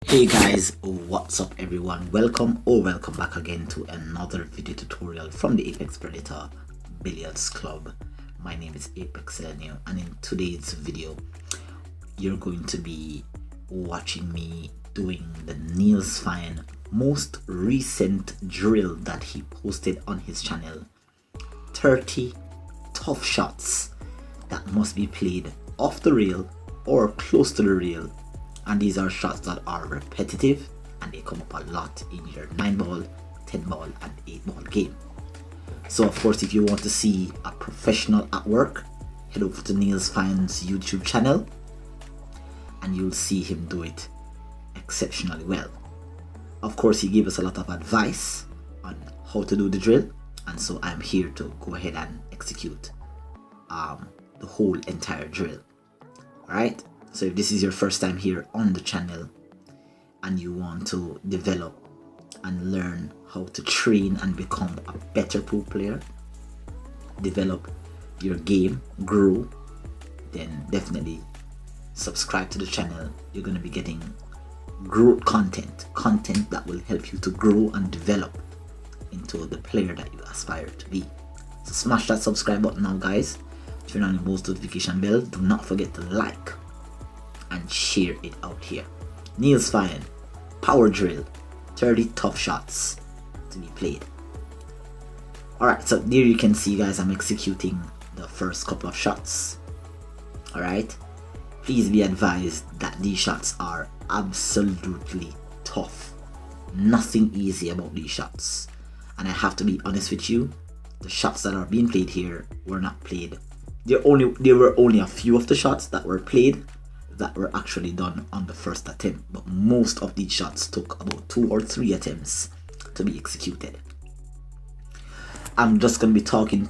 Hey guys, what's up everyone? Welcome back again to another video tutorial from the Apex Predator Billiards Club. My name is Apex Elneo, and in today's video you're going to be watching me doing the Niels Fine most recent drill that he posted on his channel. 30 tough shots that must be played off the rail or close to the rail. And these are shots that are repetitive and they come up a lot in your 9-ball, 10-ball and 8-ball game. So of course, if you want to see a professional at work, head over to Niels Fine's YouTube channel and you'll see him do it exceptionally well. Of course, he gave us a lot of advice on how to do the drill, and so I'm here to go ahead and execute the whole entire drill. Alright? So if this is your first time here on the channel and you want to develop and learn how to train and become a better pool player, develop your game, grow, then definitely subscribe to the channel. You're going to be getting growth content that will help you to grow and develop into the player that you aspire to be. So smash that subscribe button now guys, turn on the post notification bell, do not forget to like and share it out here. Niels Fine power drill, 30 tough shots to be played. Alright, so there you can see guys, I'm executing the first couple of shots. Alright, please be advised that these shots are absolutely tough. Nothing easy about these shots, and I have to be honest with you, the shots that are being played here were not played. There were only a few of the shots that were played that were actually done on the first attempt, but most of these shots took about 2 or 3 attempts to be executed. I'm just going to be talking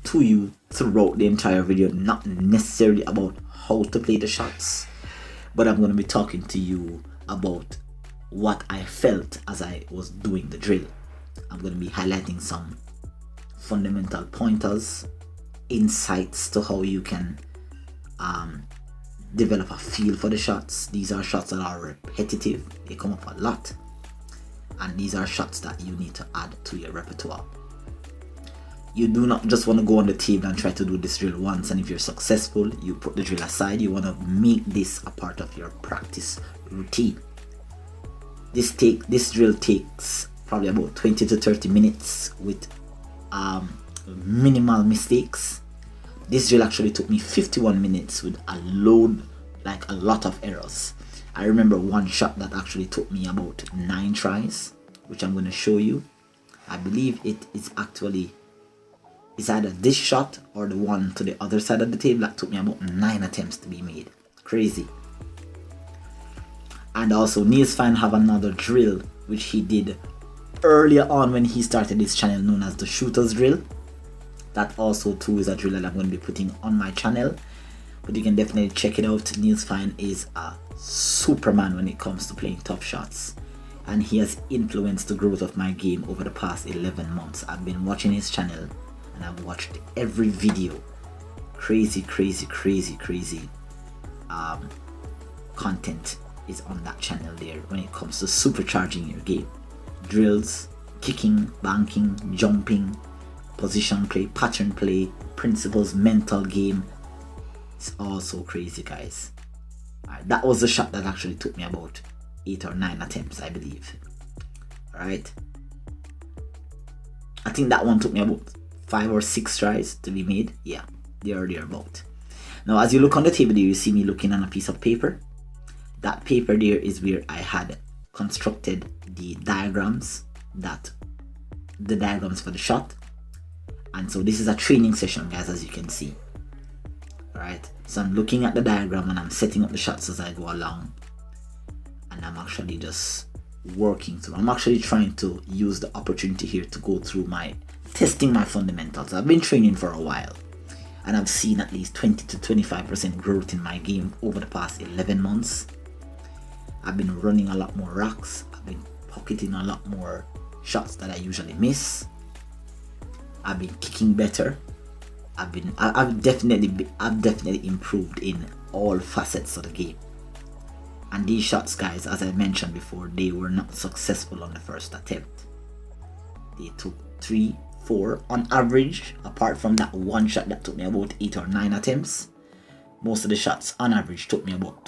to you throughout the entire video, not necessarily about how to play the shots, but I'm going to be talking to you about what I felt as I was doing the drill. I'm going to be highlighting some fundamental pointers, insights to how you can develop a feel for the shots. These are shots that are repetitive, they come up a lot, and these are shots that you need to add to your repertoire. You do not just want to go on the table and try to do this drill once and if you're successful you put the drill aside. You want to make this a part of your practice routine. This drill takes probably about 20 to 30 minutes with minimal mistakes. This drill actually took me 51 minutes with a lot of errors. I remember one shot that actually took me about 9 tries, which I'm going to show you. I believe it's either this shot or the one to the other side of the table that took me about 9 attempts to be made. Crazy. And also Niels Fine have another drill which he did earlier on when he started his channel, known as the shooters drill. That also too is a drill that I'm going to be putting on my channel, but you can definitely check it out. Niels Fine is a superman when it comes to playing tough shots, and he has influenced the growth of my game over the past 11 months. I've been watching his channel and I've watched every video. Crazy content is on that channel there when it comes to supercharging your game. Drills, kicking, banking, jumping, position play, pattern play, principles, mental game. It's all so crazy guys. Alright, that was the shot that actually took me about 8 or 9 attempts, I believe. Alright, I think that one took me about 5 or 6 tries to be made. Yeah, thereabout. Now as you look on the table there, you see me looking on a piece of paper. That paper there is where I had constructed the diagrams for the shot. And so this is a training session guys, as you can see. Alright, so I'm looking at the diagram and I'm setting up the shots as I go along, and I'm actually just working through. I'm actually trying to use the opportunity here to go through testing my fundamentals. I've been training for a while and I've seen at least 20 to 25% growth in my game over the past 11 months. I've been running a lot more rocks, I've been pocketing a lot more shots that I usually miss. I've been kicking better. I've definitely improved in all facets of the game. And these shots, guys, as I mentioned before, they were not successful on the first attempt. They took 3, 4 on average, apart from that one shot that took me about 8 or 9 attempts. Most of the shots on average took me about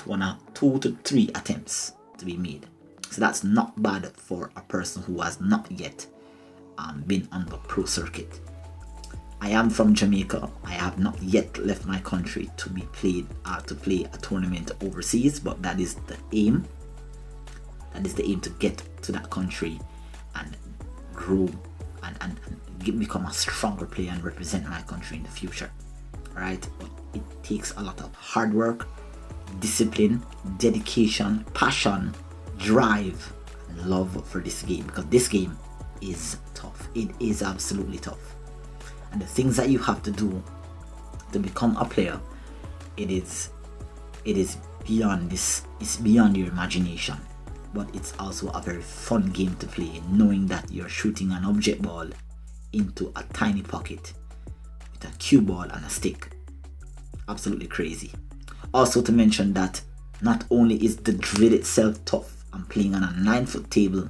2 to 3 attempts to be made. So that's not bad for a person who has not yet been on the pro circuit. I am from Jamaica. I have not yet left my country to be played to play a tournament overseas, but that is the aim. That is the aim, to get to that country and grow and become a stronger player and represent my country in the future. Alright, but it takes a lot of hard work, discipline, dedication, passion, drive, and love for this game, because this game is tough. It is absolutely tough. And the things that you have to do to become a player, it is beyond this. It's beyond your imagination. But it's also a very fun game to play, knowing that you're shooting an object ball into a tiny pocket with a cue ball and a stick. Absolutely crazy. Also to mention that not only is the drill itself tough, I'm playing on a 9-foot table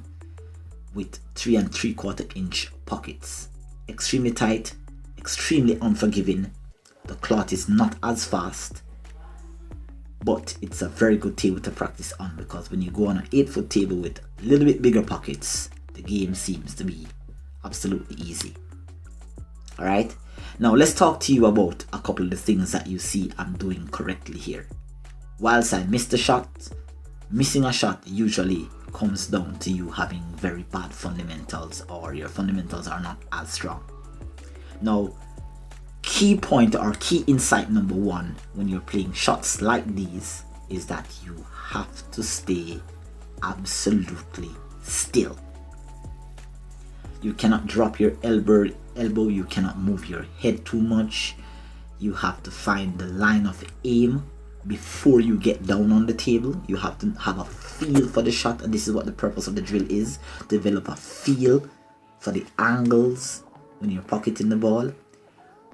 with 3 3/4 inch pockets. Extremely tight, extremely unforgiving. The cloth is not as fast, but it's a very good table to practice on, because when you go on an 8-foot table with a little bit bigger pockets, the game seems to be absolutely easy. Alright, now let's talk to you about a couple of the things that you see I'm doing correctly here. Whilst I missed a shot, missing a shot usually comes down to you having very bad fundamentals, or your fundamentals are not as strong. Now, key point or key insight number 1 when you're playing shots like these is that you have to stay absolutely still. You cannot drop your elbow, you cannot move your head too much. You have to find the line of aim before you get down on the table. You have to have a feel for the shot, and this is what the purpose of the drill is: develop a feel for the angles when you're pocketing the ball.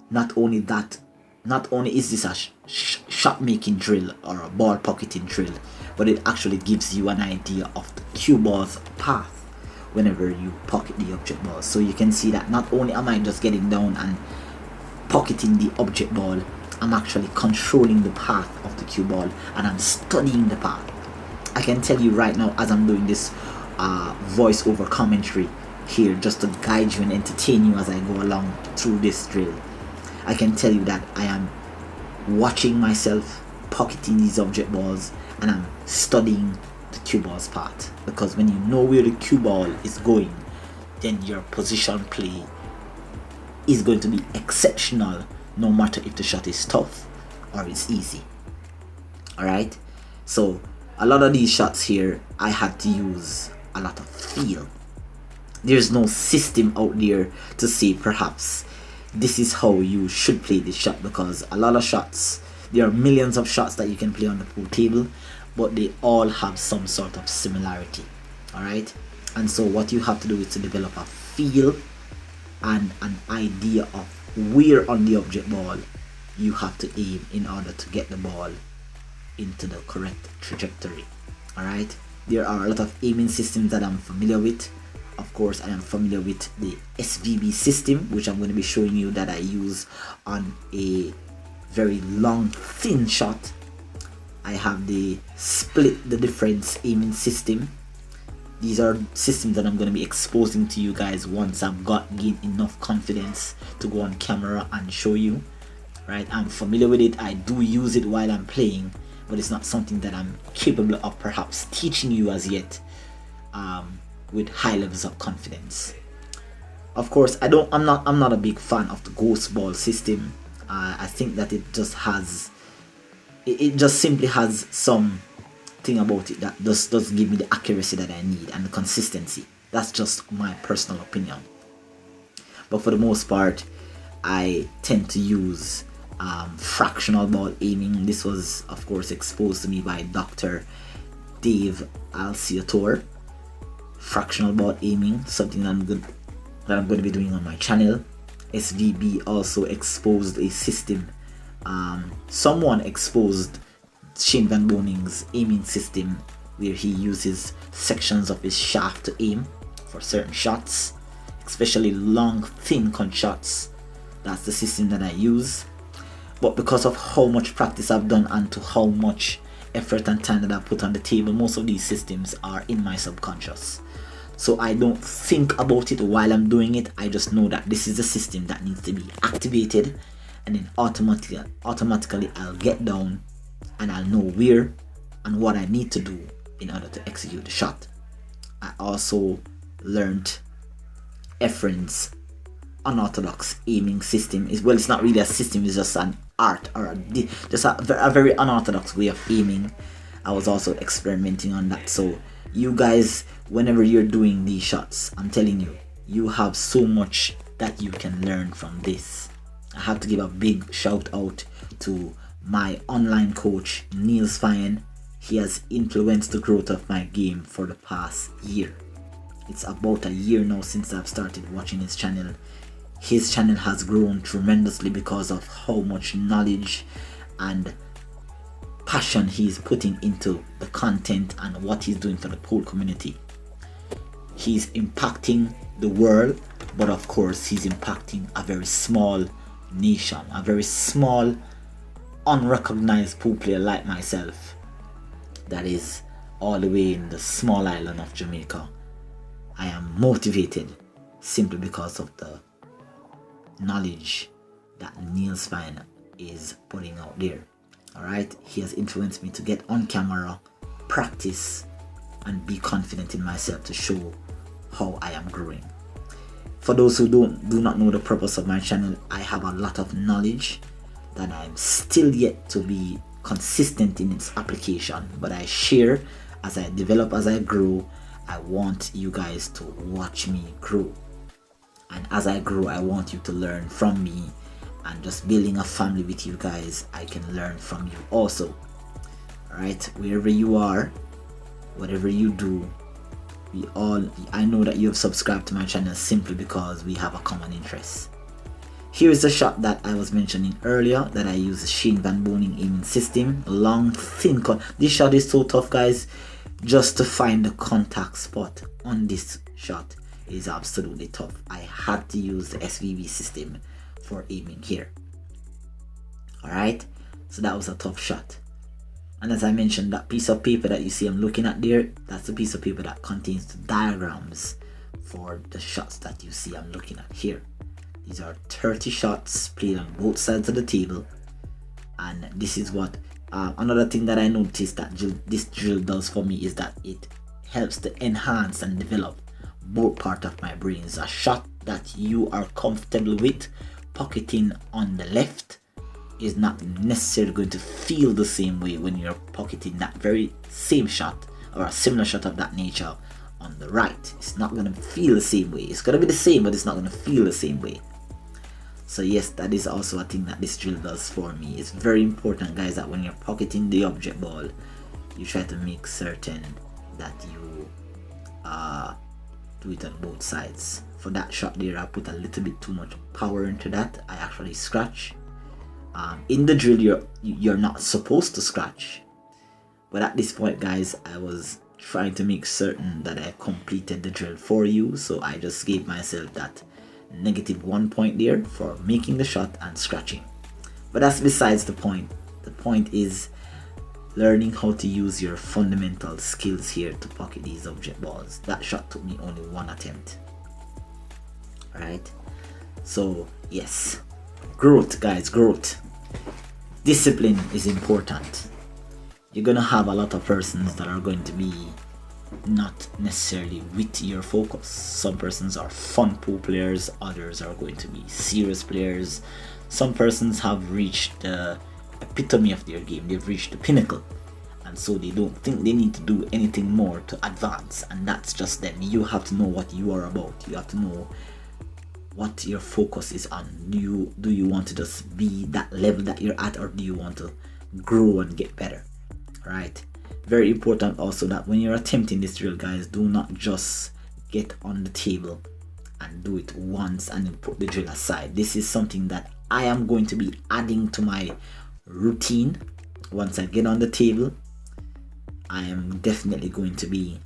Not only that, not only is this a shot making drill or a ball pocketing drill, but it actually gives you an idea of the cue ball's path whenever you pocket the object ball. So you can see that not only am I just getting down and pocketing the object ball, I'm actually controlling the path of the cue ball, and I'm studying the path. I can tell you right now, as I'm doing this voice-over commentary here, just to guide you and entertain you as I go along through this drill, I can tell you that I am watching myself pocketing these object balls, and I'm studying the cue ball's path. Because when you know where the cue ball is going, then your position play is going to be exceptional, no matter if the shot is tough or it's easy. Alright, so a lot of these shots here I had to use a lot of feel. There's no system out there to say perhaps this is how you should play this shot, because a lot of shots, there are millions of shots that you can play on the pool table, but they all have some sort of similarity. Alright, and so what you have to do is to develop a feel and an idea of where on the object ball you have to aim in order to get the ball into the correct trajectory. Alright, there are a lot of aiming systems that I'm familiar with. Of course, I am familiar with the SVB system, which I'm going to be showing you that I use on a very long thin shot. I have the split the difference aiming system. These are systems that I'm going to be exposing to you guys once I've gained enough confidence to go on camera and show you. Right, I'm familiar with it. I do use it while I'm playing, but it's not something that I'm capable of perhaps teaching you as yet with high levels of confidence. Of course, I'm not a big fan of the ghost ball system. I think that it just simply has some thing about it that just doesn't give me the accuracy that I need and the consistency. That's just my personal opinion. But for the most part, I tend to use fractional ball aiming. This was of course exposed to me by Dr. Dave Alciator. Fractional ball aiming, something that I'm going to be doing on my channel. SVB also exposed a system. Someone exposed Shane Van Boning's aiming system, where he uses sections of his shaft to aim for certain shots, especially long, thin cut shots. That's the system that I use. But because of how much practice I've done and to how much effort and time that I put on the table, most of these systems are in my subconscious. So I don't think about it while I'm doing it. I just know that this is a system that needs to be activated, and then automatically I'll get down and I'll know where and what I need to do in order to execute the shot. I also learned Efren's unorthodox aiming system. Well, it's not really a system, it's just an art, or just a very unorthodox way of aiming. I was also experimenting on that. So you guys, whenever you're doing these shots, I'm telling you, you have so much that you can learn from this. I have to give a big shout out to my online coach, Niels Fine. He has influenced the growth of my game for the past year. It's about a year now since I've started watching his channel. His channel has grown tremendously because of how much knowledge and passion he's putting into the content and what he's doing for the pool community. He's impacting the world, but of course he's impacting a very small nation, a very small, unrecognized pool player like myself that is all the way in the small island of Jamaica. I am motivated simply because of the knowledge that Niels Fine is putting out there. Alright, he has influenced me to get on camera, practice, and be confident in myself to show how I am growing. For those who do not know the purpose of my channel, I have a lot of knowledge that I'm still yet to be consistent in its application, but I share as I develop, as I grow. I want you guys to watch me grow, and as I grow, I want you to learn from me, and just building a family with you guys, I can learn from you also. Alright, wherever you are, whatever you do, I know that you have subscribed to my channel simply because we have a common interest. Here's the shot that I was mentioning earlier, that I use the Shane Van Boning aiming system. Long, thin cut. This shot is so tough, guys. Just to find the contact spot on this shot is absolutely tough. I had to use the SVB system for aiming here. Alright, so that was a tough shot. And as I mentioned, that piece of paper that you see I'm looking at there, that's the piece of paper that contains the diagrams for the shots that you see I'm looking at here. These are 30 shots played on both sides of the table, and this is what another thing that I noticed that this drill does for me is that it helps to enhance and develop both parts of my brains. A shot that you are comfortable with pocketing on the left is not necessarily going to feel the same way when you're pocketing that very same shot or a similar shot of that nature on the right. It's not going to feel the same way. It's going to be the same, but it's not going to feel the same way. So yes, that is also a thing that this drill does for me. It's very important, guys, that when you're pocketing the object ball, you try to make certain that you do it on both sides. For that shot there, I put a little bit too much power into that. I actually scratch. In the drill, you're not supposed to scratch, but at this point, guys, I was trying to make certain that I completed the drill for you, so I just gave myself that -1 point there for making the shot and scratching. But that's besides the point. The point is learning how to use your fundamental skills here to pocket these object balls. That shot took me only 1 attempt. Alright, so yes, growth, guys, growth. Discipline is important. You're gonna have a lot of persons that are going to be not necessarily with your focus. Some persons are fun pool players, others are going to be serious players. Some persons have reached the epitome of their game, they've reached the pinnacle, and so they don't think they need to do anything more to advance, and that's just them. You have to know what you are about. You have to know what your focus is on. Do you want to just be that level that you're at, or do you want to grow and get better? Right? Very important also that when you're attempting this drill, guys, do not just get on the table and do it once and then put the drill aside. This is something that I am going to be adding to my routine once I get on the table, I am definitely going to be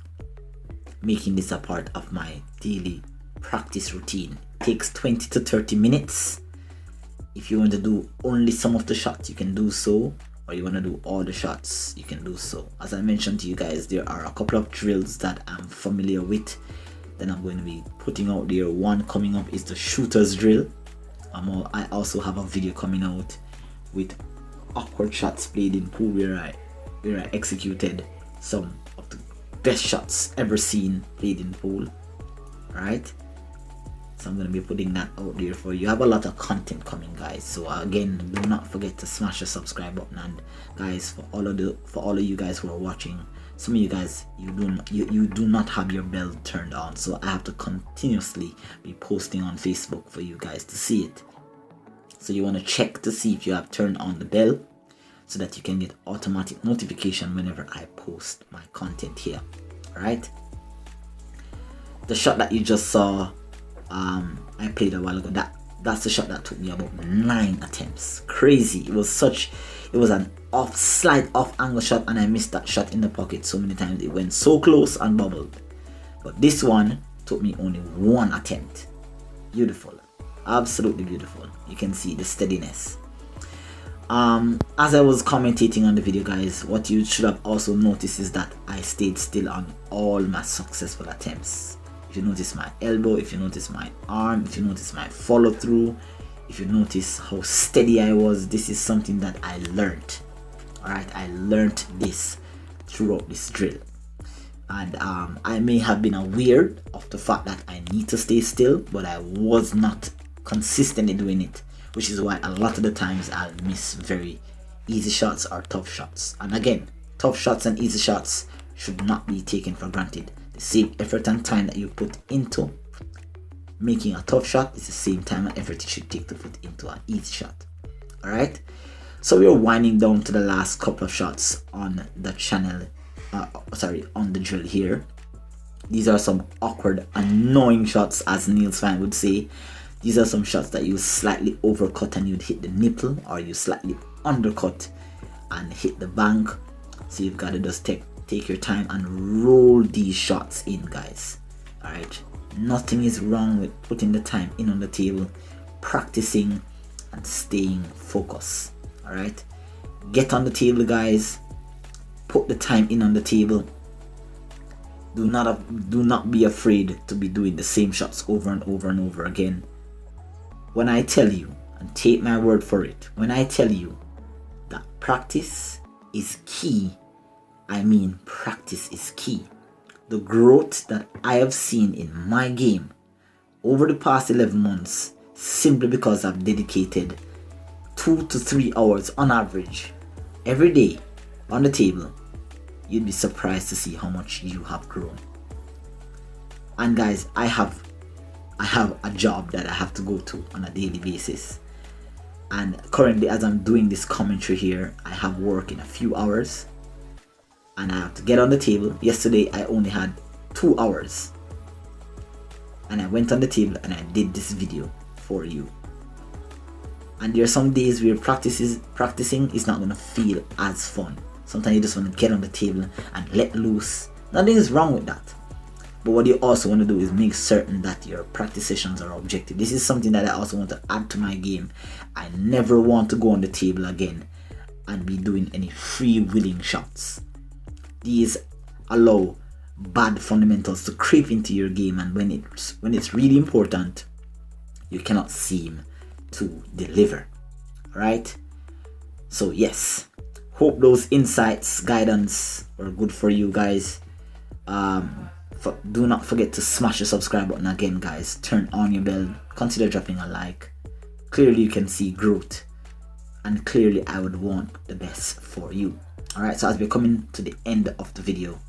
making this a part of my daily practice routine. It takes 20 to 30 minutes. If you want to do only some of the shots, you can do so, or you want to do all the shots, you can do so. As I mentioned to you guys, there are a couple of drills that I'm familiar with that I'm going to be putting out there. One coming up is the shooter's drill. I also have a video coming out with awkward shots played in pool where I executed some of the best shots ever seen played in pool. Alright, so I'm going to be putting that out there for you. I have a lot of content coming, guys, so again, do not forget to smash the subscribe button. And guys, for all of you guys who are watching, some of you guys, you do not have your bell turned on, so I have to continuously be posting on Facebook for you guys to see it. So you want to check to see if you have turned on the bell, so that you can get automatic notification whenever I post my content here. Alright, the shot that you just saw, I played a while ago, that's the shot that took me about 9 attempts. Crazy. It was an slight off angle shot, and I missed that shot in the pocket so many times. It went so close and bubbled. But this one took me only 1 attempt. Beautiful, absolutely beautiful. You can see the steadiness. As I was commentating on the video, guys, what you should have also noticed is that I stayed still on all my successful attempts. If you notice my elbow, if you notice my arm, if you notice my follow through, if you notice how steady I was, this is something that I learned. Alright, I learned this throughout this drill. And I may have been aware of the fact that I need to stay still, but I was not consistently doing it, which is why a lot of the times I'll miss very easy shots or tough shots. And again, tough shots and easy shots should not be taken for granted. The same effort and time that you put into making a tough shot is the same time and effort you should take to put into an easy shot. Alright, so we're winding down to the last couple of shots on the channel, on the drill here. These are some awkward, annoying shots, as Niels Fine would say. These are some shots that you slightly overcut and you'd hit the nipple, or you slightly undercut and hit the bank. So you've got to just take your time and roll these shots in, guys. Alright, nothing is wrong with putting the time in on the table, practicing and staying focused. Alright, get on the table, guys. Put the time in on the table. Do not be afraid to be doing the same shots over and over and over again. When I tell you, and take my word for it, when I tell you that practice is key, I mean practice is key. The growth that I have seen in my game over the past 11 months, simply because I've dedicated 2 to 3 hours on average every day on the table, you'd be surprised to see how much you have grown. And guys, I have a job that I have to go to on a daily basis, and currently, as I'm doing this commentary here, I have work in a few hours and I have to get on the table. Yesterday I only had 2 hours and I went on the table and I did this video for you. And there are some days where practicing is not going to feel as fun. Sometimes you just want to get on the table and let loose. Nothing is wrong with that. But what you also want to do is make certain that your practice sessions are objective. This is something that I also want to add to my game. I never want to go on the table again and be doing any free-willing shots. These allow bad fundamentals to creep into your game, and when it's really important, you cannot seem to deliver. Right? So yes, hope those insights, guidance were good for you guys. Do not forget to smash the subscribe button again, guys. Turn on your bell. Consider dropping a like. Clearly you can see growth, and clearly I would want the best for you. Alright, so as we're coming to the end of the video,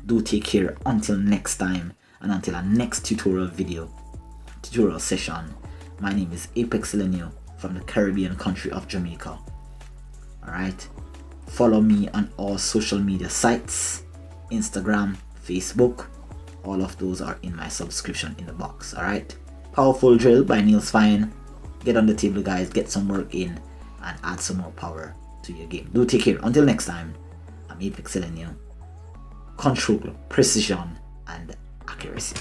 do take care until next time, and until our next tutorial session. My name is Apex Lenio from the Caribbean country of Jamaica. Alright, follow me on all social media sites, Instagram, Facebook. All of those are in my subscription in the box. Alright, Powerful Drill by Niels Fine. Get on the table, guys, get some work in and add some more power to your game. Do take care. Until next time, I'm Apex telling you, control, precision, and accuracy.